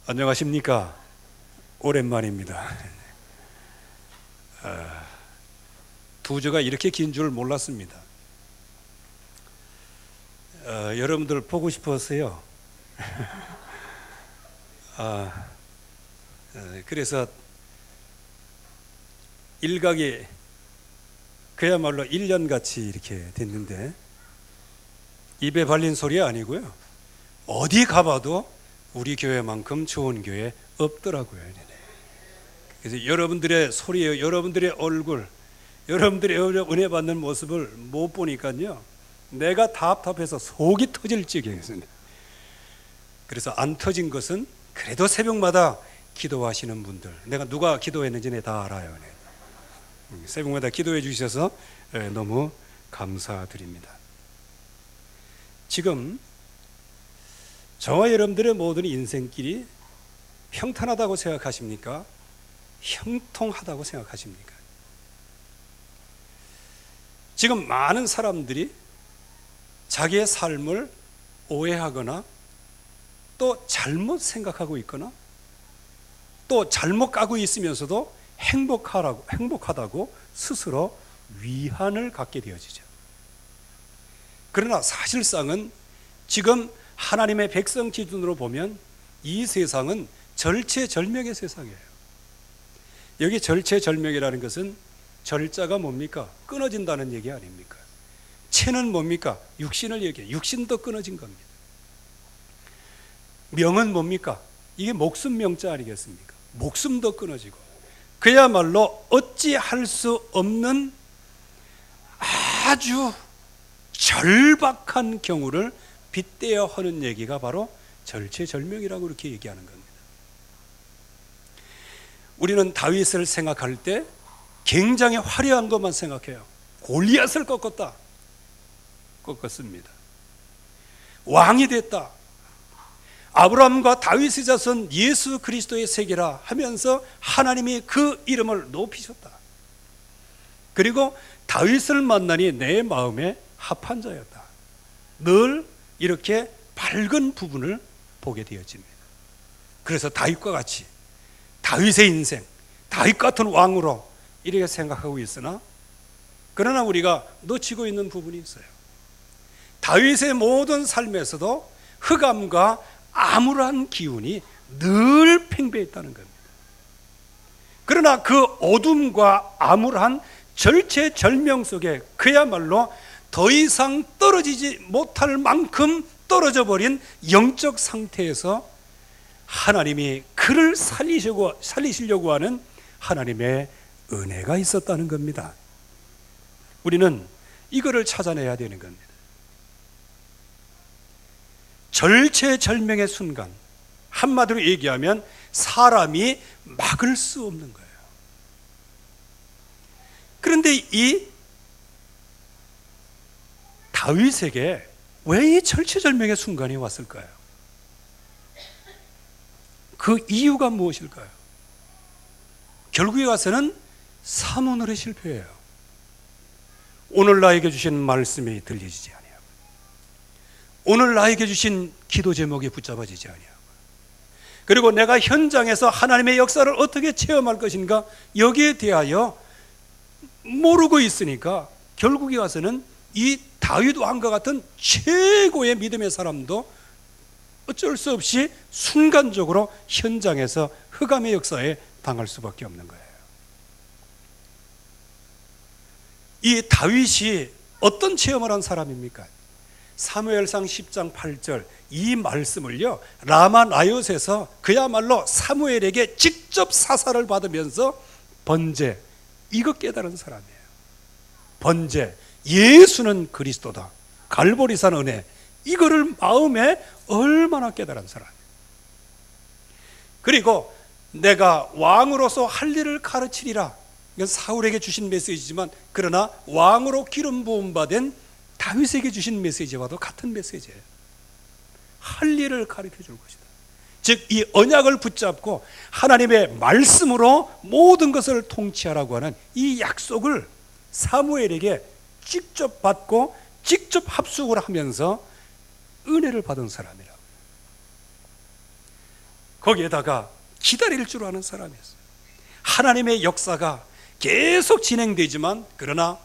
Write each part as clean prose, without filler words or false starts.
안녕하십니까? 오랜만입니다. 두 주가 이렇게 긴 줄 몰랐습니다. 여러분들 보고 싶었어요. 그래서 일각이 그야말로 1년같이 이렇게 됐는데, 입에 발린 소리 아니고요, 어디 가봐도 우리 교회만큼 좋은 교회 없더라고요. 그래서 여러분들의 소리, 여러분들의 얼굴, 여러분들의 은혜 받는 모습을 못 보니까요, 내가 답답해서 속이 터질 지경이었습니다. 그래서 안 터진 것은 그래도 새벽마다 기도하시는 분들, 내가 누가 기도했는지 다 알아요. 새벽마다 기도해 주셔서 너무 감사드립니다. 지금 저와 여러분들의 모든 인생길이 평탄하다고 생각하십니까? 형통하다고 생각하십니까? 지금 많은 사람들이 자기의 삶을 오해하거나 또 잘못 생각하고 있거나 또 잘못 가고 있으면서도 행복하다고 스스로 위안을 갖게 되어지죠. 그러나 사실상은 지금 하나님의 백성 기준으로 보면 이 세상은 절체절명의 세상이에요. 여기 절체절명이라는 것은 절자가 뭡니까? 끊어진다는 얘기 아닙니까? 체는 뭡니까? 육신을 얘기해요. 육신도 끊어진 겁니다. 명은 뭡니까? 이게 목숨 명자 아니겠습니까? 목숨도 끊어지고, 그야말로 어찌할 수 없는 아주 절박한 경우를 빗대어 하는 얘기가 바로 절체절명이라고 이렇게 얘기하는 겁니다. 우리는 다윗을 생각할 때 굉장히 화려한 것만 생각해요. 골리앗을 꺾었습니다. 왕이 됐다. 아브라함과 다윗의 자손 예수 그리스도의 세계라 하면서 하나님이 그 이름을 높이셨다. 그리고 다윗을 만나니 내 마음에 합한 자였다. 늘 이렇게 밝은 부분을 보게 되어집니다. 그래서 다윗과 같이 다윗의 인생, 다윗 같은 왕으로 이렇게 생각하고 있으나, 그러나 우리가 놓치고 있는 부분이 있어요. 다윗의 모든 삶에서도 흑암과 암울한 기운이 늘 팽배했다는 겁니다. 그러나 그 어둠과 암울한 절체절명 속에 그야말로 더 이상 떨어지지 못할 만큼 떨어져 버린 영적 상태에서 하나님이 그를 살리시려고 하는 하나님의 은혜가 있었다는 겁니다. 우리는 이거를 찾아내야 되는 겁니다. 절체절명의 순간, 한마디로 얘기하면 사람이 막을 수 없는 거예요. 그런데 이 다윗에게 왜 이 절체절명의 순간이 왔을까요? 그 이유가 무엇일까요? 결국에 가서는 사모놀에 실패해요. 오늘 나에게 주신 말씀이 들려지지 않아요. 오늘 나에게 주신 기도 제목이 붙잡아지지 않아요. 그리고 내가 현장에서 하나님의 역사를 어떻게 체험할 것인가, 여기에 대하여 모르고 있으니까 결국에 가서는 이 다윗 왕과 같은 최고의 믿음의 사람도 어쩔 수 없이 순간적으로 현장에서 흑암의 역사에 당할 수밖에 없는 거예요. 이 다윗이 어떤 체험을 한 사람입니까? 사무엘상 10장 8절 이 말씀을요, 라마 나요스에서 그야말로 사무엘에게 직접 사사를 받으면서 번제, 이거 깨달은 사람이에요. 번제, 예수는 그리스도다, 갈보리산 은혜, 이거를 마음에 얼마나 깨달은 사람이에요. 그리고 내가 왕으로서 할 일을 가르치리라, 이건 사울에게 주신 메시지지만, 그러나 왕으로 기름 부음 받은 다윗에게 주신 메시지와도 같은 메시지예요. 할 일을 가르쳐 줄 것이다. 즉 이 언약을 붙잡고 하나님의 말씀으로 모든 것을 통치하라고 하는 이 약속을 사무엘에게 직접 받고 직접 합숙을 하면서 은혜를 받은 사람이라고. 거기에다가 기다릴 줄 아는 사람이었어요. 하나님의 역사가 계속 진행되지만 그러나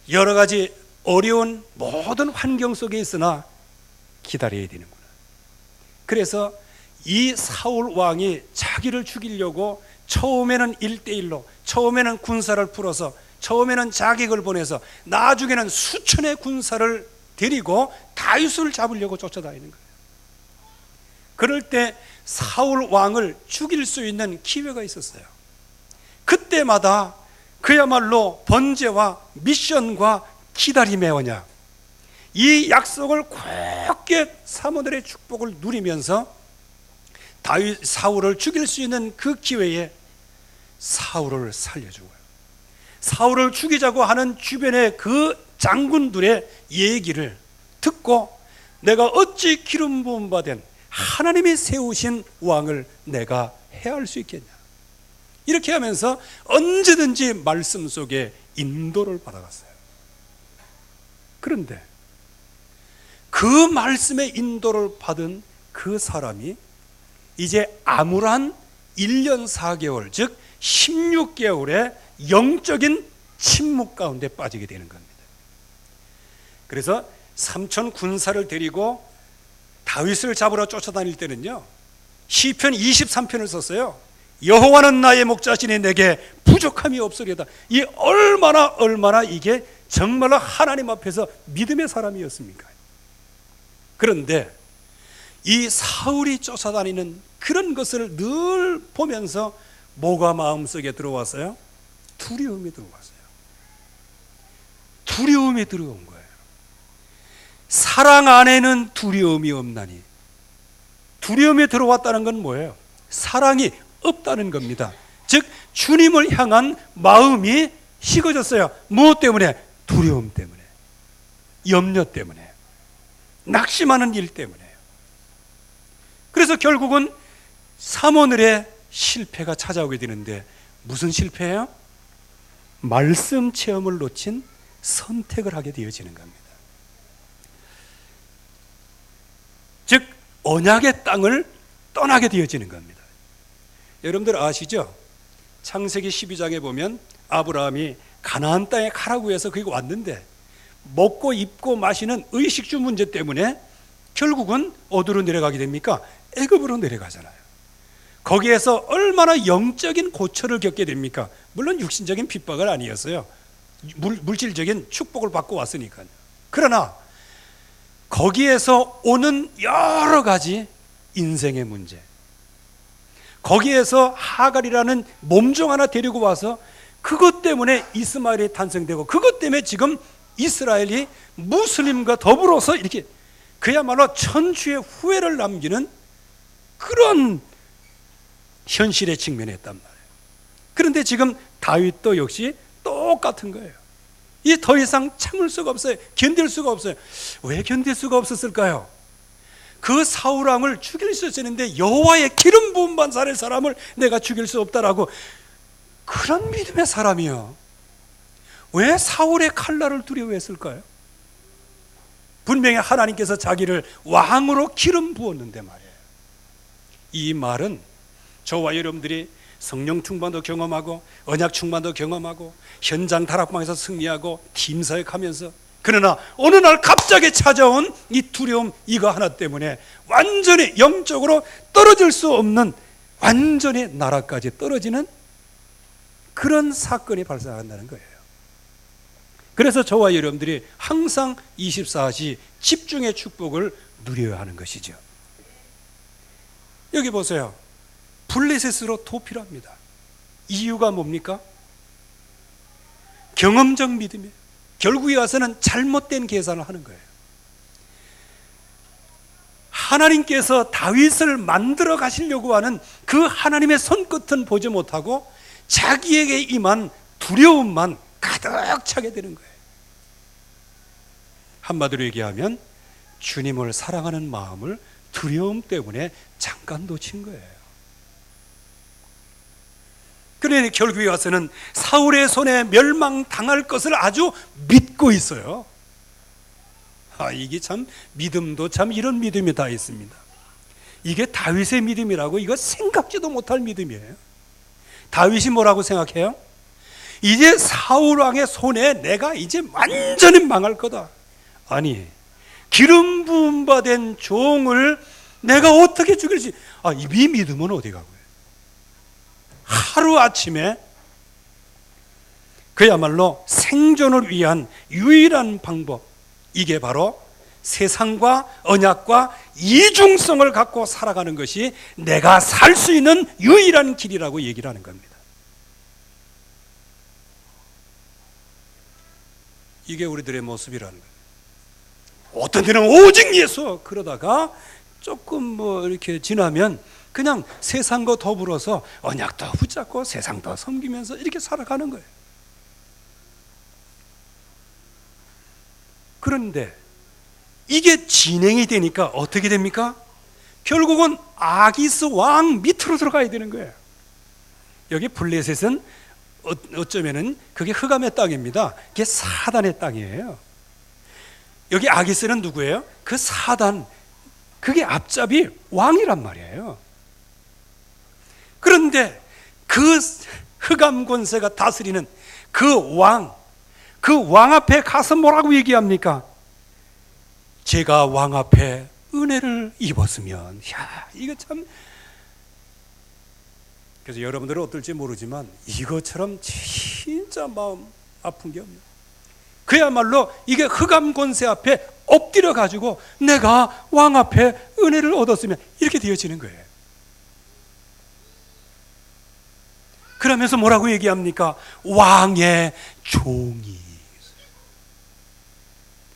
여러 가지 어려운 모든 환경 속에 있으나 기다려야 되는구나. 그래서 이 사울 왕이 자기를 죽이려고 처음에는 1대1로, 처음에는 군사를 풀어서, 처음에는 자객을 보내서, 나중에는 수천의 군사를 데리고 다윗을 잡으려고 쫓아다니는 거예요. 그럴 때 사울 왕을 죽일 수 있는 기회가 있었어요. 그때마다 그야말로 번제와 미션과 기다림의 언약, 이 약속을 굳게 사모들의 축복을 누리면서 다윗 사울을 죽일 수 있는 그 기회에 사울을 살려주고요, 사울을 죽이자고 하는 주변의 그 장군들의 얘기를 듣고 내가 어찌 기름 부음 받은 하나님이 세우신 왕을 내가 해할 수 있겠냐, 이렇게 하면서 언제든지 말씀 속에 인도를 받아갔어요. 그런데 그 말씀의 인도를 받은 그 사람이 이제 암울한 1년 4개월, 즉 16개월의 영적인 침묵 가운데 빠지게 되는 겁니다. 그래서 삼천 군사를 데리고 다윗을 잡으러 쫓아다닐 때는요, 시편 23편을 썼어요. 여호와는 나의 목자시니 내게 부족함이 없으리다. 이 얼마나 이게 정말로 하나님 앞에서 믿음의 사람이었습니까? 그런데 이 사울이 쫓아다니는 그런 것을 늘 보면서 뭐가 마음속에 들어왔어요? 두려움이 들어왔어요. 두려움이 들어온 거예요. 사랑 안에는 두려움이 없나니. 두려움이 들어왔다는 건 뭐예요? 사랑이 없다는 겁니다. 즉 주님을 향한 마음이 식어졌어요. 무엇 때문에? 두려움 때문에, 염려 때문에, 낙심하는 일 때문에요. 그래서 결국은 삼오늘의 실패가 찾아오게 되는데, 무슨 실패예요? 말씀 체험을 놓친 선택을 하게 되어지는 겁니다. 즉 언약의 땅을 떠나게 되어지는 겁니다. 여러분들 아시죠? 창세기 12장에 보면 아브라함이 가나안 땅에 가라고 해서 거기 왔는데 먹고 입고 마시는 의식주 문제 때문에 결국은 어디로 내려가게 됩니까? 애굽으로 내려가잖아요. 거기에서 얼마나 영적인 고초를 겪게 됩니까? 물론 육신적인 핍박은 아니었어요. 물질적인 축복을 받고 왔으니까요. 그러나 거기에서 오는 여러 가지 인생의 문제, 거기에서 하갈이라는 몸종 하나 데리고 와서 그것 때문에 이스마엘이 탄생되고, 그것 때문에 지금 이스라엘이 무슬림과 더불어서 이렇게 그야말로 천추의 후회를 남기는 그런 현실에 직면했단 말이에요. 그런데 지금 다윗도 역시 똑같은 거예요. 이 더 이상 참을 수가 없어요. 견딜 수가 없어요. 왜 견딜 수가 없었을까요? 그 사울 왕을 죽일 수 있었는데 여호와의 기름 부음 받은 사람을 내가 죽일 수 없다라고, 그런 믿음의 사람이요, 왜 사울의 칼날을 두려워했을까요? 분명히 하나님께서 자기를 왕으로 기름 부었는데 말이에요. 이 말은 저와 여러분들이 성령 충만도 경험하고 언약 충만도 경험하고 현장 다락방에서 승리하고 팀 사역하면서, 그러나 어느 날 갑자기 찾아온 이 두려움, 이거 하나 때문에 완전히 영적으로 떨어질 수 없는, 완전히 나라까지 떨어지는 그런 사건이 발생한다는 거예요. 그래서 저와 여러분들이 항상 24시 집중의 축복을 누려야 하는 것이죠. 여기 보세요. 블레셋으로 도피합니다. 이유가 뭡니까? 경험적 믿음이에요. 결국에 와서는 잘못된 계산을 하는 거예요. 하나님께서 다윗을 만들어 가시려고 하는 그 하나님의 손끝은 보지 못하고 자기에게 임한 두려움만 가득 차게 되는 거예요. 한마디로 얘기하면 주님을 사랑하는 마음을 두려움 때문에 잠깐 놓친 거예요. 그러니 결국에 와서는 사울의 손에 멸망당할 것을 아주 믿고 있어요. 이게 참 믿음도 참 이런 믿음이 다 있습니다. 이게 다윗의 믿음이라고 이거 생각지도 못할 믿음이에요. 다윗이 뭐라고 생각해요? 이제 사울 왕의 손에 내가 이제 완전히 망할 거다. 아니, 기름 부음 받은 종을 내가 어떻게 죽일지. 이 믿음은 어디 가고요? 하루아침에 그야말로 생존을 위한 유일한 방법, 이게 바로 세상과 언약과 이중성을 갖고 살아가는 것이 내가 살 수 있는 유일한 길이라고 얘기를 하는 겁니다. 이게 우리들의 모습이라는 거예요. 어떤 때는 오직 예수, 그러다가 조금 이렇게 지나면 그냥 세상과 더불어서 언약도 붙잡고 세상도 섬기면서 이렇게 살아가는 거예요. 그런데 이게 진행이 되니까 어떻게 됩니까? 결국은 아기스 왕 밑으로 들어가야 되는 거예요. 여기 블레셋은 어쩌면은 그게 흑암의 땅입니다. 그게 사단의 땅이에요. 여기 아기스는 누구예요? 그 사단, 그게 앞잡이 왕이란 말이에요. 그런데 그 흑암 권세가 다스리는 그 왕 앞에 가서 뭐라고 얘기합니까? 제가 왕 앞에 은혜를 입었으면, 이거 참. 그래서 여러분들은 어떨지 모르지만 이것처럼 진짜 마음 아픈 게 없네요. 그야말로 이게 흑암 권세 앞에 엎드려 가지고 내가 왕 앞에 은혜를 얻었으면 이렇게 되어지는 거예요. 그러면서 뭐라고 얘기합니까? 왕의 종이,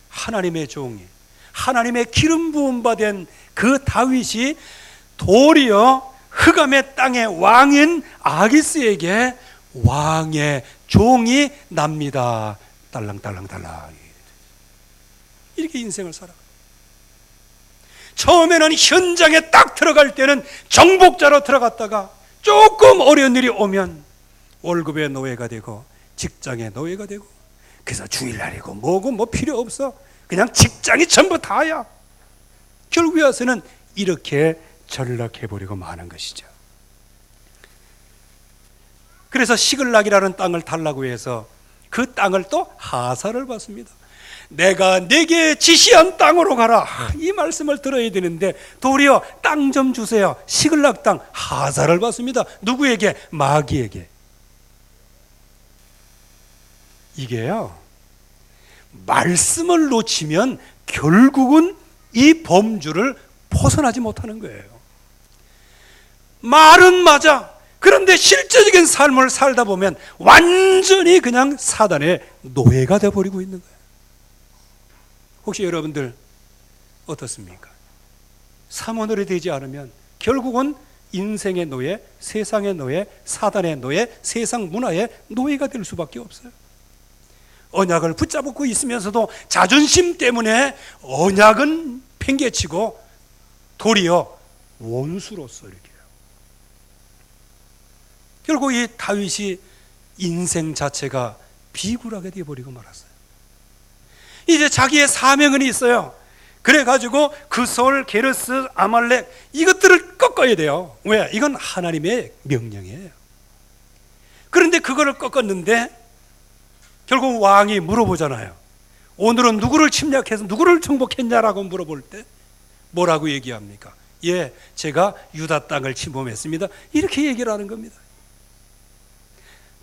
하나님의 종이, 하나님의 기름 부음 받은 그 다윗이 도리어 흑암의 땅의 왕인 아기스에게 왕의 종이 납니다. 딸랑딸랑딸랑. 이렇게 인생을 살아. 처음에는 현장에 딱 들어갈 때는 정복자로 들어갔다가 조금 어려운 일이 오면 월급의 노예가 되고 직장의 노예가 되고, 그래서 주일날이고 뭐고 뭐 필요 없어, 그냥 직장이 전부 다야. 결국에 와서는 이렇게 전락해버리고 마는 것이죠. 그래서 시글락이라는 땅을 달라고 해서 그 땅을 또 하사를 받습니다. 내가 내게 지시한 땅으로 가라, 이 말씀을 들어야 되는데 도리어 땅 좀 주세요. 시글락 땅 하사를 받습니다. 누구에게? 마귀에게. 이게요, 말씀을 놓치면 결국은 이 범주를 벗어나지 못하는 거예요. 말은 맞아. 그런데 실제적인 삶을 살다 보면 완전히 그냥 사단의 노예가 되어버리고 있는 거예요. 혹시 여러분들 어떻습니까? 사모늘이 되지 않으면 결국은 인생의 노예, 세상의 노예, 사단의 노예, 세상 문화의 노예가 될 수밖에 없어요. 언약을 붙잡고 있으면서도 자존심 때문에 언약은 팽개치고 도리어 원수로서 이렇게. 결국 이 다윗이 인생 자체가 비굴하게 되어버리고 말았어요. 이제 자기의 사명은 있어요. 그래가지고 그 솔, 게르스, 아말렉 이것들을 꺾어야 돼요. 왜? 이건 하나님의 명령이에요. 그런데 그거를 꺾었는데 결국 왕이 물어보잖아요. 오늘은 누구를 침략해서 누구를 정복했냐라고 물어볼 때 뭐라고 얘기합니까? 예, 제가 유다 땅을 침범했습니다. 이렇게 얘기를 하는 겁니다.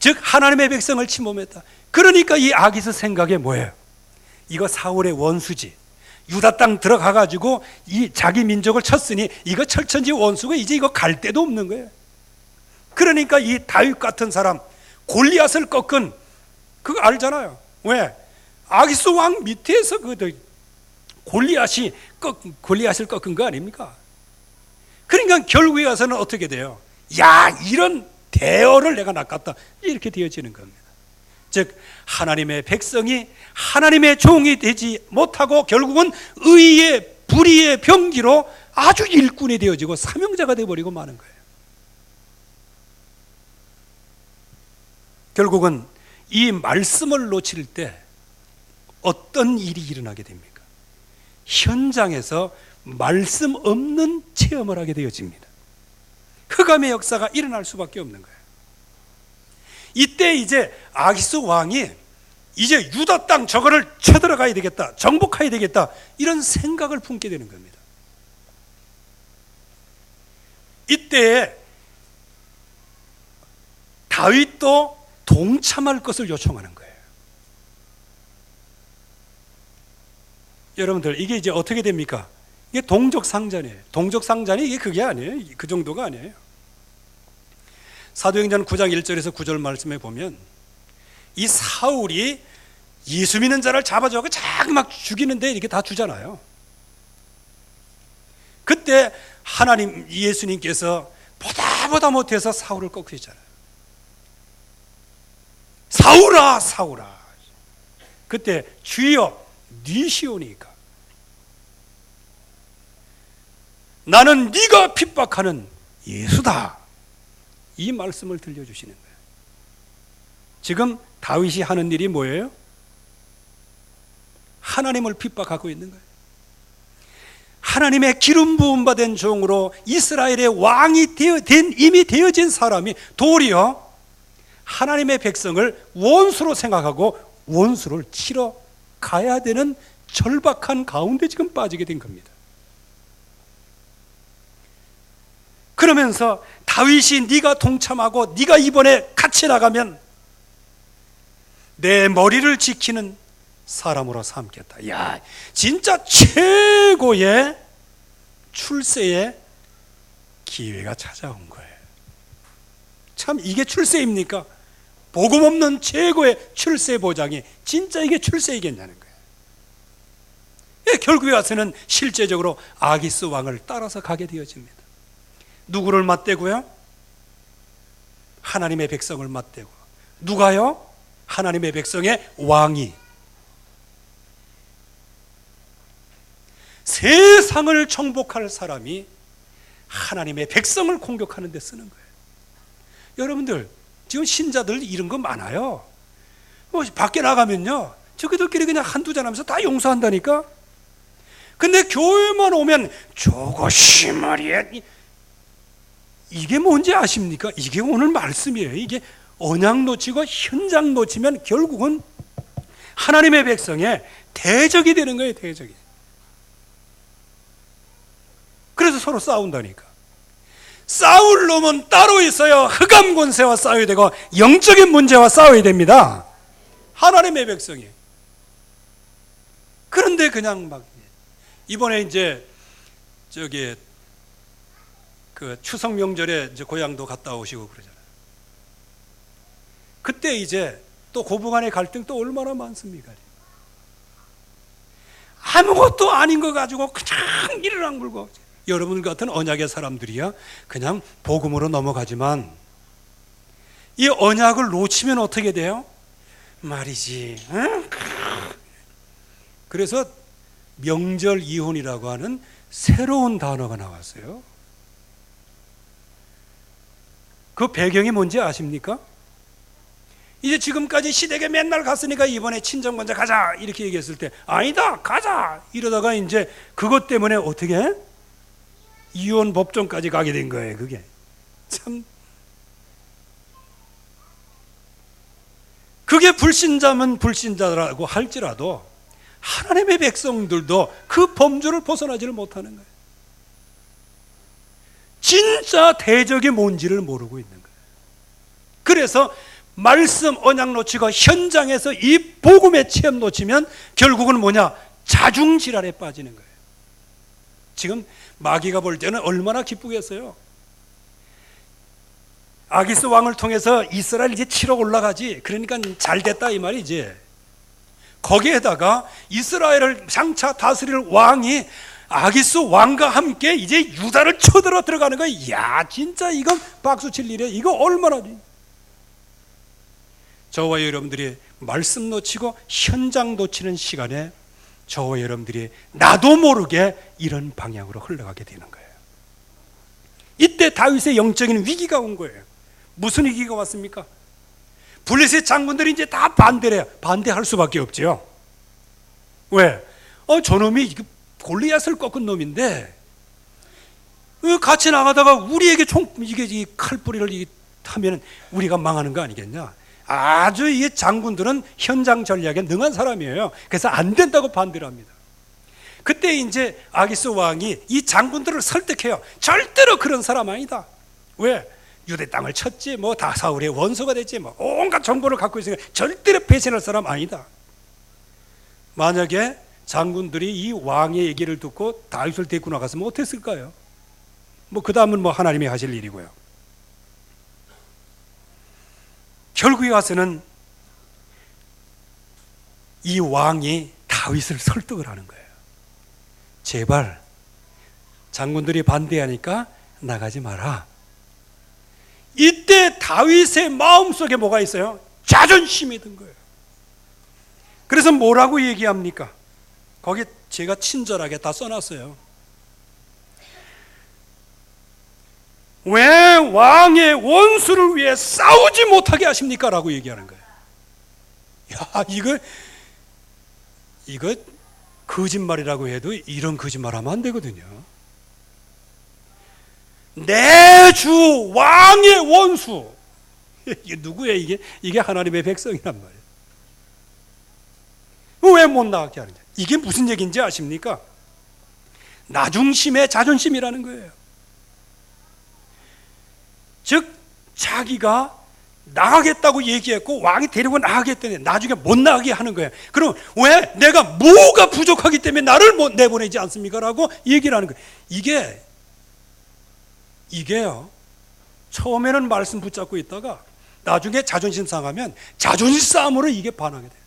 즉 하나님의 백성을 침범했다. 그러니까 이 아기스 생각에 뭐예요? 이거 사울의 원수지. 유다 땅 들어가가지고 이 자기 민족을 쳤으니 이거 철천지 원수가 이제 이거 갈 데도 없는 거예요. 그러니까 이 다윗 같은 사람, 골리앗을 꺾은 그거 알잖아요. 왜? 아기스 왕 밑에서 골리앗을 꺾은 거 아닙니까? 그러니까 결국에 가서는 어떻게 돼요? 야, 이런 대어를 내가 낚았다, 이렇게 되어지는 겁니다. 즉 하나님의 백성이 하나님의 종이 되지 못하고 결국은 의의 불의의 병기로 아주 일꾼이 되어지고 사명자가 되어버리고 마는 거예요. 결국은 이 말씀을 놓칠 때 어떤 일이 일어나게 됩니까? 현장에서 말씀 없는 체험을 하게 되어집니다. 흑암의 역사가 일어날 수밖에 없는 거예요. 이때 이제 아기스 왕이 이제 유다 땅 저거를 쳐들어가야 되겠다, 정복해야 되겠다, 이런 생각을 품게 되는 겁니다. 이때에 다윗도 동참할 것을 요청하는 거예요. 여러분들, 이게 이제 어떻게 됩니까? 이게 동족상잔이에요. 동족상잔이 이게 그게 아니에요. 그 정도가 아니에요. 사도행전 9장 1절에서 9절 말씀에 보면 이 사울이 예수 믿는 자를 잡아줘서 자꾸 막 죽이는데 이렇게 다 주잖아요. 그때 하나님, 예수님께서 보다 못해서 사울을 꺾으시잖아요. 사울아, 사울아. 그때 주여 네 시오니까 나는 네가 핍박하는 예수다, 이 말씀을 들려주시는 거예요. 지금 다윗이 하는 일이 뭐예요? 하나님을 핍박하고 있는 거예요. 하나님의 기름 부음 받은 종으로 이스라엘의 왕이 이미 되어진 사람이 도리어 하나님의 백성을 원수로 생각하고 원수를 치러 가야 되는 절박한 가운데 지금 빠지게 된 겁니다. 그러면서 다윗이 네가 동참하고 네가 이번에 같이 나가면 내 머리를 지키는 사람으로 삼겠다. 야, 진짜 최고의 출세의 기회가 찾아온 거예요. 참, 이게 출세입니까? 복음 없는 최고의 출세 보장이 진짜 이게 출세이겠냐는 거예요. 예, 결국에 와서는 실제적으로 아기스 왕을 따라서 가게 되어집니다. 누구를 맞대고요? 하나님의 백성을 맞대고. 누가요? 하나님의 백성의 왕이. 세상을 정복할 사람이 하나님의 백성을 공격하는 데 쓰는 거예요. 여러분들, 지금 신자들 이런 거 많아요. 밖에 나가면요, 저기들끼리 그냥 한두 잔 하면서 다 용서한다니까. 근데 교회만 오면 저것이 말이야, 이게 뭔지 아십니까? 이게 오늘 말씀이에요. 이게 언약 놓치고 현장 놓치면 결국은 하나님의 백성의 대적이 되는 거예요. 대적이. 그래서 서로 싸운다니까. 싸울 놈은 따로 있어요. 흑암 권세와 싸워야 되고 영적인 문제와 싸워야 됩니다. 하나님의 백성이. 그런데 그냥 막 이번에 이제 저기 그 추석 명절에 이제 고향도 갔다 오시고 그러잖아요. 그때 이제 또 고부간의 갈등 또 얼마나 많습니까? 아무것도 아닌 거 가지고 그냥 이를 악물고. 여러분 같은 언약의 사람들이야 그냥 복음으로 넘어가지만 이 언약을 놓치면 어떻게 돼요? 말이지. 응? 그래서 명절 이혼이라고 하는 새로운 단어가 나왔어요. 그 배경이 뭔지 아십니까? 이제 지금까지 시댁에 맨날 갔으니까 이번에 친정관자 가자 이렇게 얘기했을 때 아니다 가자 이러다가 이제 그것 때문에 어떻게 해? 이혼 법정까지 가게 된 거예요. 그게 참, 그게 불신자면 불신자라고 할지라도 하나님의 백성들도 그 범주를 벗어나지를 못하는 거예요. 진짜 대적이 뭔지를 모르고 있는 거예요. 그래서 말씀 언약 놓치고 현장에서 이 복음의 체험 놓치면 결국은 뭐냐? 자중질환에 빠지는 거예요. 지금 마귀가 볼 때는 얼마나 기쁘겠어요. 아기스 왕을 통해서 이스라엘 이제 치러 올라가지. 그러니까 잘 됐다 이 말이지. 거기에다가 이스라엘을 장차 다스릴 왕이 아기스 왕과 함께 이제 유다를 쳐들어 들어가는 거야. 야, 진짜 이건 박수 칠 일이야. 이거 얼마나. 저와 여러분들이 말씀 놓치고 현장 놓치는 시간에 저와 여러분들이 나도 모르게 이런 방향으로 흘러가게 되는 거예요. 이때 다윗의 영적인 위기가 온 거예요. 무슨 위기가 왔습니까? 블레셋 장군들이 이제 다 반대를 해요. 반대할 수밖에 없죠. 왜? 저놈이 골리앗을 꺾은 놈인데 같이 나가다가 우리에게 이게 이 칼뿌리를 하면 우리가 망하는 거 아니겠냐? 아주 이 장군들은 현장 전략에 능한 사람이에요. 그래서 안 된다고 반대를 합니다. 그때 이제 아기스 왕이 이 장군들을 설득해요. 절대로 그런 사람 아니다. 왜? 유대 땅을 쳤지, 뭐 다 사울의 원수가 됐지, 뭐 온갖 정보를 갖고 있으니까 절대로 배신할 사람 아니다. 만약에 장군들이 이 왕의 얘기를 듣고 다윗을 데리고 나갔으면 어땠을까요? 뭐 그 다음은 뭐 하나님이 하실 일이고요. 결국에 와서는 이 왕이 다윗을 설득을 하는 거예요. 제발 장군들이 반대하니까 나가지 마라. 이때 다윗의 마음속에 뭐가 있어요? 자존심이 든 거예요. 그래서 뭐라고 얘기합니까? 거기 제가 친절하게 다 써놨어요. 왜 왕의 원수를 위해 싸우지 못하게 하십니까? 라고 얘기하는 거예요. 야, 이거 거짓말이라고 해도 이런 거짓말 하면 안 되거든요. 내 주 왕의 원수. 이게 누구예요? 이게 하나님의 백성이란 말이에요. 왜 못 나가게 하느냐? 이게 무슨 얘기인지 아십니까? 나중심의 자존심이라는 거예요. 즉 자기가 나가겠다고 얘기했고 왕이 데리고 나가겠다니 나중에 못 나가게 하는 거예요. 그럼 왜? 내가 뭐가 부족하기 때문에 나를 못 내보내지 않습니까? 라고 얘기를 하는 거예요. 이게요, 처음에는 말씀 붙잡고 있다가 나중에 자존심 상하면 자존심 싸움으로 이게 반하게 돼요.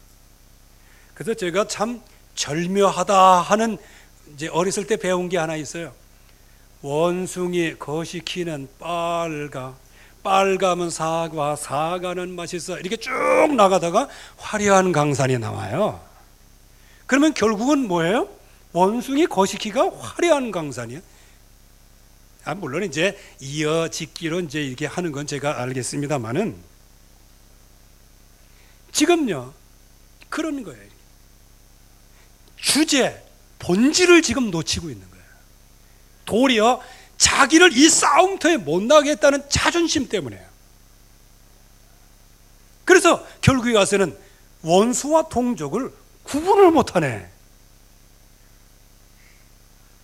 그래서 제가 참 절묘하다 하는, 이제 어렸을 때 배운 게 하나 있어요. 원숭이 거시기는 빨가면 사과, 사과는 맛있어. 이렇게 쭉 나가다가 화려한 강산이 나와요. 그러면 결국은 뭐예요? 원숭이 거시기가 화려한 강산이에요. 물론 이제 이어짓기로 이제 이렇게 하는 건 제가 알겠습니다만은, 지금요 그런 거예요. 주제, 본질을 지금 놓치고 있는 거예요. 도리어 자기를 이 싸움터에 못 나가겠다는 자존심 때문에요. 그래서 결국에 가서는 원수와 동족을 구분을 못하네.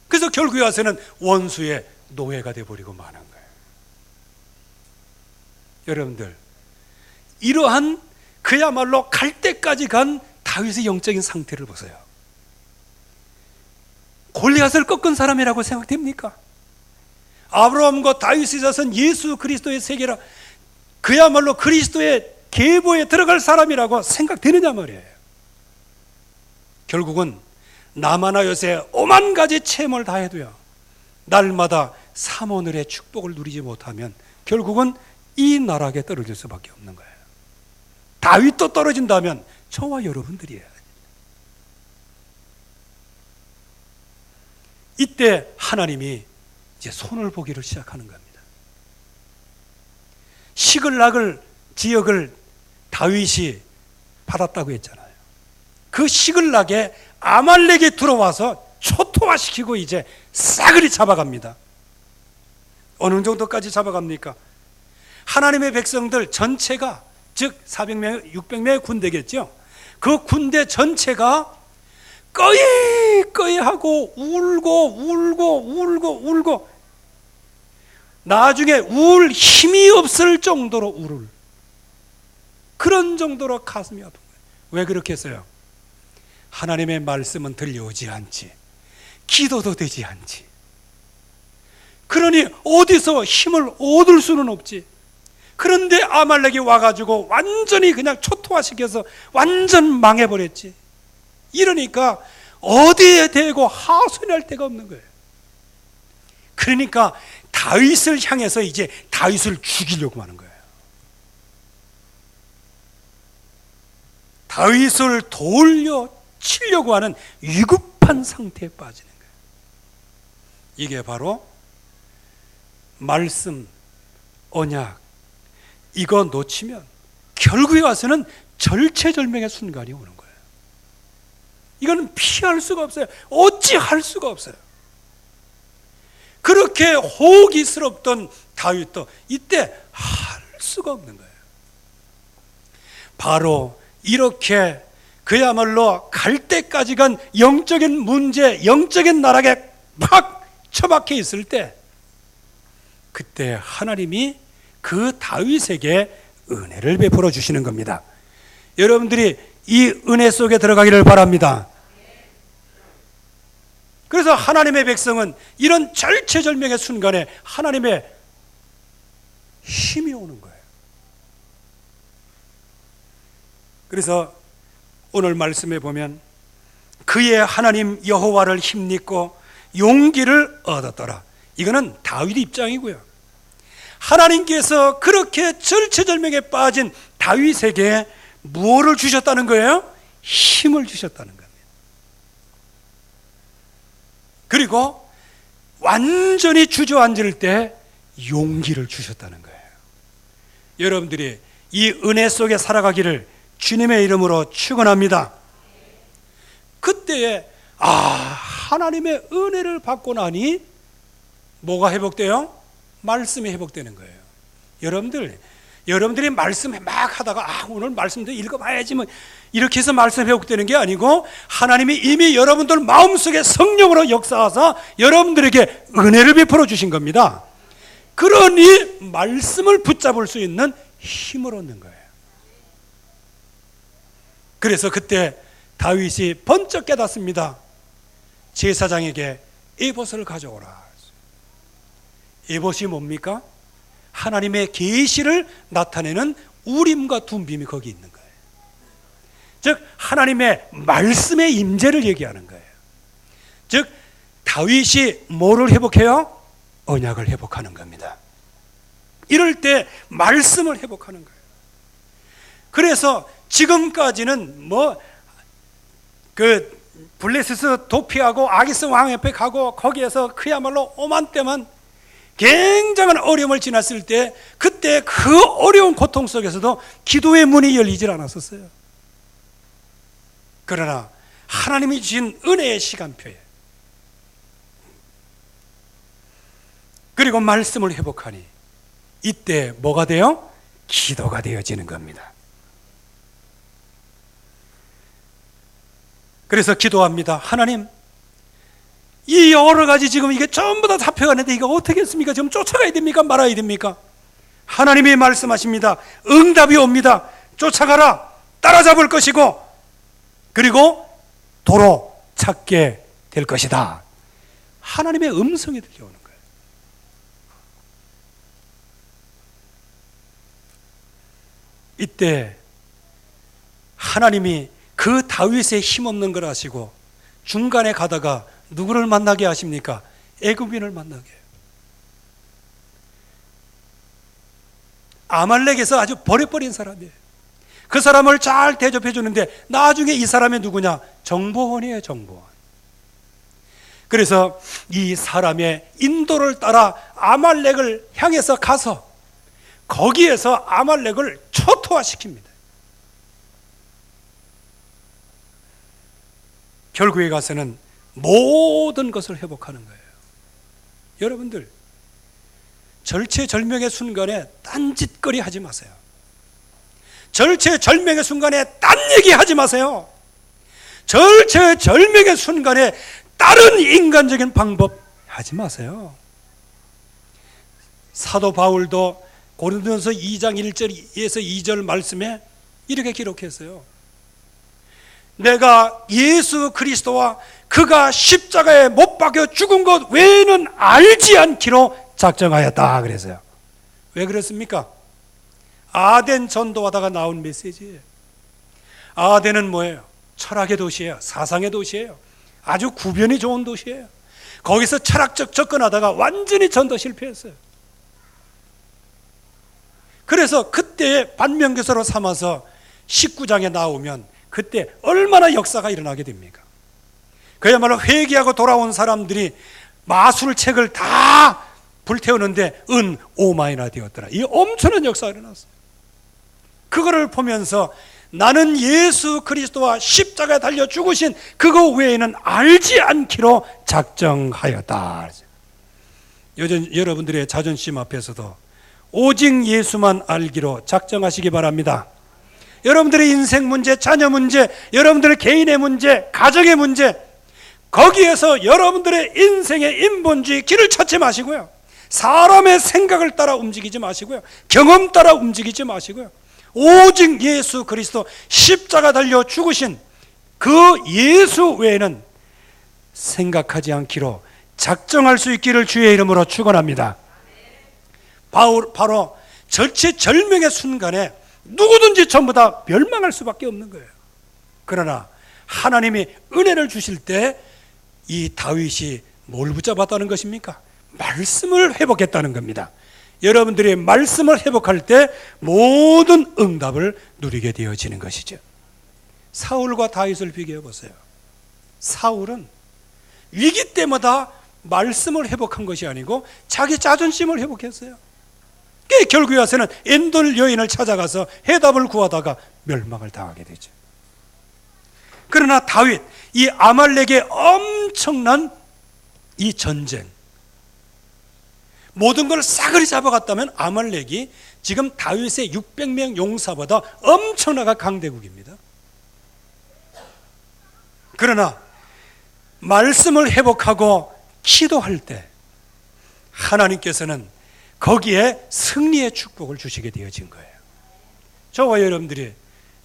그래서 결국에 가서는 원수의 노예가 되어버리고 마는 거예요. 여러분들, 이러한 그야말로 갈 때까지 간 다윗의 영적인 상태를 보세요. 골리앗을 꺾은 사람이라고 생각됩니까? 아브라함과 다윗의 자손 예수 그리스도의 세계라, 그야말로 그리스도의 계보에 들어갈 사람이라고 생각되느냐 말이에요. 결국은 나마나 여세 오만 가지 체험을 다 해도요, 날마다 삼오늘의 축복을 누리지 못하면 결국은 이 나락에 떨어질 수밖에 없는 거예요. 다윗도 떨어진다면 저와 여러분들이에요. 이때 하나님이 이제 손을 보기를 시작하는 겁니다. 시글락 지역을 다윗이 받았다고 했잖아요. 그 시글락에 아말렉이 들어와서 초토화시키고 이제 싸그리 잡아갑니다. 어느 정도까지 잡아갑니까? 하나님의 백성들 전체가, 즉 400명, 600명의 군대겠죠. 그 군대 전체가 꺼이 하고 울고 나중에 울 힘이 없을 정도로 울을, 그런 정도로 가슴이 아픈 거예요. 왜 그렇게 했어요? 하나님의 말씀은 들려오지 않지, 기도도 되지 않지. 그러니 어디서 힘을 얻을 수는 없지. 그런데 아말렉이 와가지고 완전히 그냥 초토화시켜서 완전 망해버렸지. 이러니까 어디에 대고 하소연할 데가 없는 거예요. 그러니까 다윗을 향해서 이제 다윗을 죽이려고 하는 거예요. 다윗을 돌려 치려고 하는 위급한 상태에 빠지는 거예요. 이게 바로 말씀, 언약, 이거 놓치면 결국에 와서는 절체절명의 순간이 오는 거예요. 이건 피할 수가 없어요. 어찌할 수가 없어요. 그렇게 호기스럽던 다윗도 이때 할 수가 없는 거예요. 바로 이렇게 그야말로 갈 때까지 간 영적인 문제, 영적인 나락에 팍 처박혀 있을 때, 그때 하나님이 그 다윗에게 은혜를 베풀어 주시는 겁니다. 여러분들이 이 은혜 속에 들어가기를 바랍니다. 그래서 하나님의 백성은 이런 절체절명의 순간에 하나님의 힘이 오는 거예요. 그래서 오늘 말씀에 보면 그의 하나님 여호와를 힘입고 용기를 얻었더라. 이거는 다윗 입장이고요. 하나님께서 그렇게 절체절명에 빠진 다윗에게 무엇을 주셨다는 거예요? 힘을 주셨다는 겁니다. 그리고 완전히 주저앉을 때 용기를 주셨다는 거예요. 여러분들이 이 은혜 속에 살아가기를 주님의 이름으로 축원합니다. 그때에 하나님의 은혜를 받고 나니 뭐가 회복돼요? 말씀이 회복되는 거예요. 여러분들이 말씀 막 하다가 오늘 말씀도 읽어봐야지 뭐 이렇게 해서 말씀 회복되는 게 아니고, 하나님이 이미 여러분들 마음속에 성령으로 역사하사 여러분들에게 은혜를 베풀어 주신 겁니다. 그러니 말씀을 붙잡을 수 있는 힘을 얻는 거예요. 그래서 그때 다윗이 번쩍 깨닫습니다. 제사장에게 에봇을 가져오라. 에봇이 뭡니까? 하나님의 계시를 나타내는 우림과 둠빔이 거기 있는 거예요. 즉 하나님의 말씀의 임재를 얘기하는 거예요. 즉 다윗이 뭐를 회복해요? 언약을 회복하는 겁니다. 이럴 때 말씀을 회복하는 거예요. 그래서 지금까지는 블레셋 도피하고 아기스 왕 옆에 가고 거기에서 그야말로 오만때만 굉장한 어려움을 지났을 때, 그때 그 어려운 고통 속에서도 기도의 문이 열리질 않았었어요. 그러나 하나님이 주신 은혜의 시간표에, 그리고 말씀을 회복하니 이때 뭐가 돼요? 기도가 되어지는 겁니다. 그래서 기도합니다. 하나님, 이 여러 가지 지금 이게 전부 다 잡혀가는데 이거 어떻게 했습니까? 지금 쫓아가야 됩니까? 말아야 됩니까? 하나님이 말씀하십니다. 응답이 옵니다. 쫓아가라. 따라잡을 것이고, 그리고 도로 찾게 될 것이다. 하나님의 음성이 들려오는 거예요. 이때 하나님이 그 다윗의 힘없는 걸 아시고 중간에 가다가 누구를 만나게 하십니까? 애굽인을 만나게 해요. 아말렉에서 아주 버려버린 사람이에요. 그 사람을 잘 대접해 주는데 나중에 이 사람이 누구냐? 정보원이에요. 정보원. 그래서 이 사람의 인도를 따라 아말렉을 향해서 가서 거기에서 아말렉을 초토화시킵니다. 결국에 가서는 모든 것을 회복하는 거예요. 여러분들, 절체절명의 순간에 딴짓거리 하지 마세요. 절체절명의 순간에 딴 얘기 하지 마세요. 절체절명의 순간에 다른 인간적인 방법 하지 마세요. 사도 바울도 고린도전서 2장 1절에서 2절 말씀에 이렇게 기록했어요. 내가 예수 그리스도와 그가 십자가에 못 박혀 죽은 것 외에는 알지 않기로 작정하였다 그랬어요. 왜 그랬습니까? 아덴 전도하다가 나온 메시지예요. 아덴은 뭐예요? 철학의 도시예요. 사상의 도시예요. 아주 구변이 좋은 도시예요. 거기서 철학적 접근하다가 완전히 전도 실패했어요. 그래서 그때의 반면교사로 삼아서 19장에 나오면 그때 얼마나 역사가 일어나게 됩니까? 그야말로 회개하고 돌아온 사람들이 마술책을 다 불태우는데 은 5만이나 되었더라. 이 엄청난 역사가 일어났어요. 그거를 보면서 나는 예수 그리스도와 십자가에 달려 죽으신 그거 외에는 알지 않기로 작정하였다. 여러분들의 자존심 앞에서도 오직 예수만 알기로 작정하시기 바랍니다. 여러분들의 인생 문제, 자녀 문제, 여러분들의 개인의 문제, 가정의 문제, 거기에서 여러분들의 인생의 인본주의 길을 찾지 마시고요, 사람의 생각을 따라 움직이지 마시고요, 경험 따라 움직이지 마시고요, 오직 예수 그리스도 십자가 달려 죽으신 그 예수 외에는 생각하지 않기로 작정할 수 있기를 주의 이름으로 축원합니다. 바로 절체절명의 순간에 누구든지 전부 다 멸망할 수밖에 없는 거예요. 그러나 하나님이 은혜를 주실 때 이 다윗이 뭘 붙잡았다는 것입니까? 말씀을 회복했다는 겁니다. 여러분들이 말씀을 회복할 때 모든 응답을 누리게 되어지는 것이죠. 사울과 다윗을 비교해 보세요. 사울은 위기 때마다 말씀을 회복한 것이 아니고 자기 자존심을 회복했어요. 결국에 와서는 엔돌 여인을 찾아가서 해답을 구하다가 멸망을 당하게 되죠. 그러나 다윗, 이 아말렉의 엄청난 이 전쟁, 모든 걸 싸그리 잡아갔다면 아말렉이 지금 다윗의 600명 용사보다 엄청나게 강대국입니다. 그러나 말씀을 회복하고 기도할 때 하나님께서는 거기에 승리의 축복을 주시게 되어진 거예요. 저와 여러분들이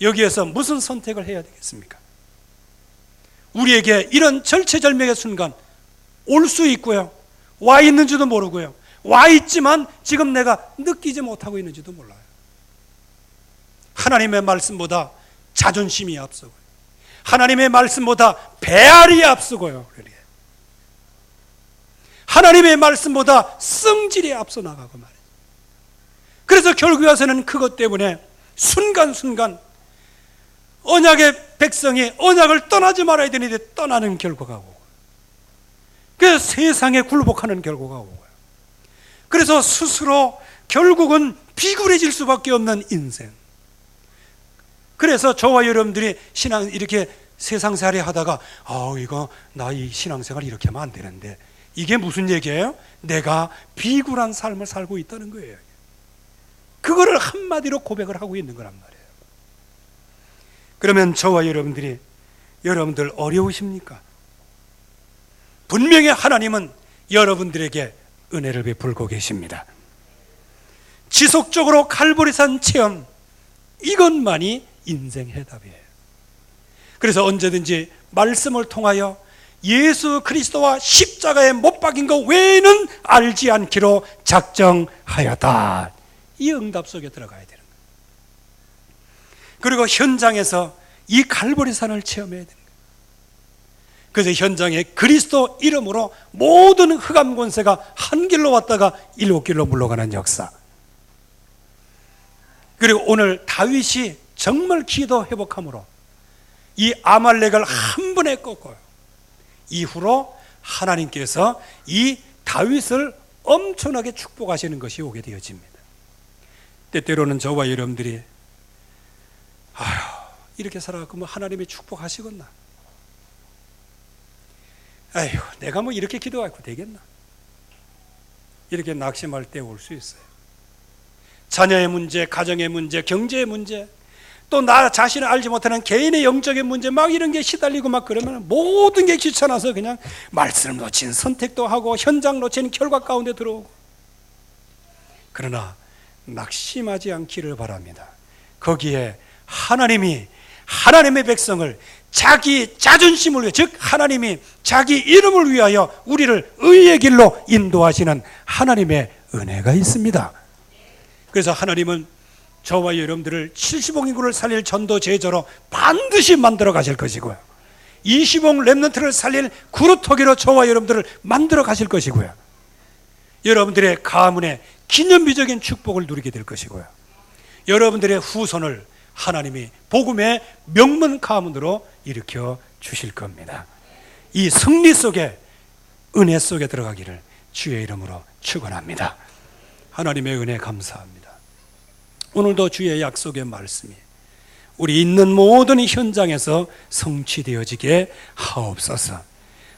여기에서 무슨 선택을 해야 되겠습니까? 우리에게 이런 절체절명의 순간 올 수 있고요, 와 있는지도 모르고요, 와 있지만 지금 내가 느끼지 못하고 있는지도 몰라요. 하나님의 말씀보다 자존심이 앞서고요, 하나님의 말씀보다 배알이 앞서고요, 하나님의 말씀보다 성질이 앞서 나가고 말이에요. 그래서 결국에 와서는 그것 때문에 순간순간 언약의 백성이 언약을 떠나지 말아야 되는데 떠나는 결과가 오고, 그래서 세상에 굴복하는 결과가 오고요. 그래서 스스로 결국은 비굴해질 수밖에 없는 인생. 그래서 저와 여러분들이 신앙 이렇게 세상살이 하다가 이거 나 이 신앙생활 이렇게 하면 안 되는데, 이게 무슨 얘기예요? 내가 비굴한 삶을 살고 있다는 거예요. 그거를 한마디로 고백을 하고 있는 거란 말이에요. 그러면 저와 여러분들 어려우십니까? 분명히 하나님은 여러분들에게 은혜를 베풀고 계십니다. 지속적으로 칼보리산 체험, 이것만이 인생 해답이에요. 그래서 언제든지 말씀을 통하여 예수 그리스도와 십자가에 못 박인 것 외에는 알지 않기로 작정하였다. 이 응답 속에 들어가야 되는 거예요. 그리고 현장에서 이 갈보리산을 체험해야 되는 거예요. 그래서 현장에 그리스도 이름으로 모든 흑암 권세가 한 길로 왔다가 일곱 길로 물러가는 역사. 그리고 오늘 다윗이 정말 기도 회복함으로 이 아말렉을 한 번에 꺾어요. 이후로 하나님께서 이 다윗을 엄청나게 축복하시는 것이 오게 되어집니다. 때때로는 저와 여러분들이 이렇게 살아가고 하나님이 축복하시겠나? 내가 이렇게 기도하고 되겠나? 이렇게 낙심할 때 올 수 있어요. 자녀의 문제, 가정의 문제, 경제의 문제, 또 나 자신을 알지 못하는 개인의 영적인 문제, 이런 게 시달리고 그러면 모든 게 귀찮아서 그냥 말씀 놓친 선택도 하고 현장 놓친 결과 가운데 들어오고. 그러나 낙심하지 않기를 바랍니다. 거기에 하나님의 백성을 자기 자존심을 위해, 즉 하나님이 자기 이름을 위하여 우리를 의의 길로 인도하시는 하나님의 은혜가 있습니다. 그래서 하나님은 저와 여러분들을 70억 인구를 살릴 전도 제자로 반드시 만들어 가실 것이고요, 20억 렘넌트를 살릴 그루터기로 저와 여러분들을 만들어 가실 것이고요, 여러분들의 가문에 기념비적인 축복을 누리게 될 것이고요, 여러분들의 후손을 하나님이 복음의 명문 가문으로 일으켜 주실 겁니다. 이 승리 속에, 은혜 속에 들어가기를 주의 이름으로 축원합니다. 하나님의 은혜 감사합니다. 오늘도 주의 약속의 말씀이 우리 있는 모든 현장에서 성취되어지게 하옵소서.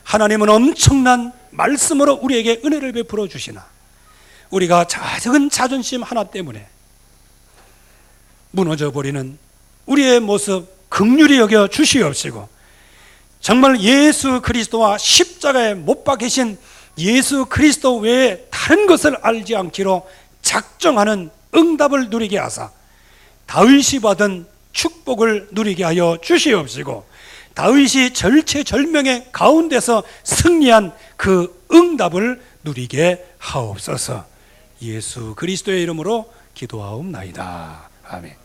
하나님은 엄청난 말씀으로 우리에게 은혜를 베풀어 주시나 우리가 작은 자존심 하나 때문에 무너져 버리는 우리의 모습 긍휼히 여겨 주시옵시고, 정말 예수 그리스도와 십자가에 못 박히신 예수 그리스도 외에 다른 것을 알지 않기로 작정하는 응답을 누리게 하사 다윗이 받은 축복을 누리게 하여 주시옵시고, 다윗이 절체절명의 가운데서 승리한 그 응답을 누리게 하옵소서. 예수 그리스도의 이름으로 기도하옵나이다. 아멘.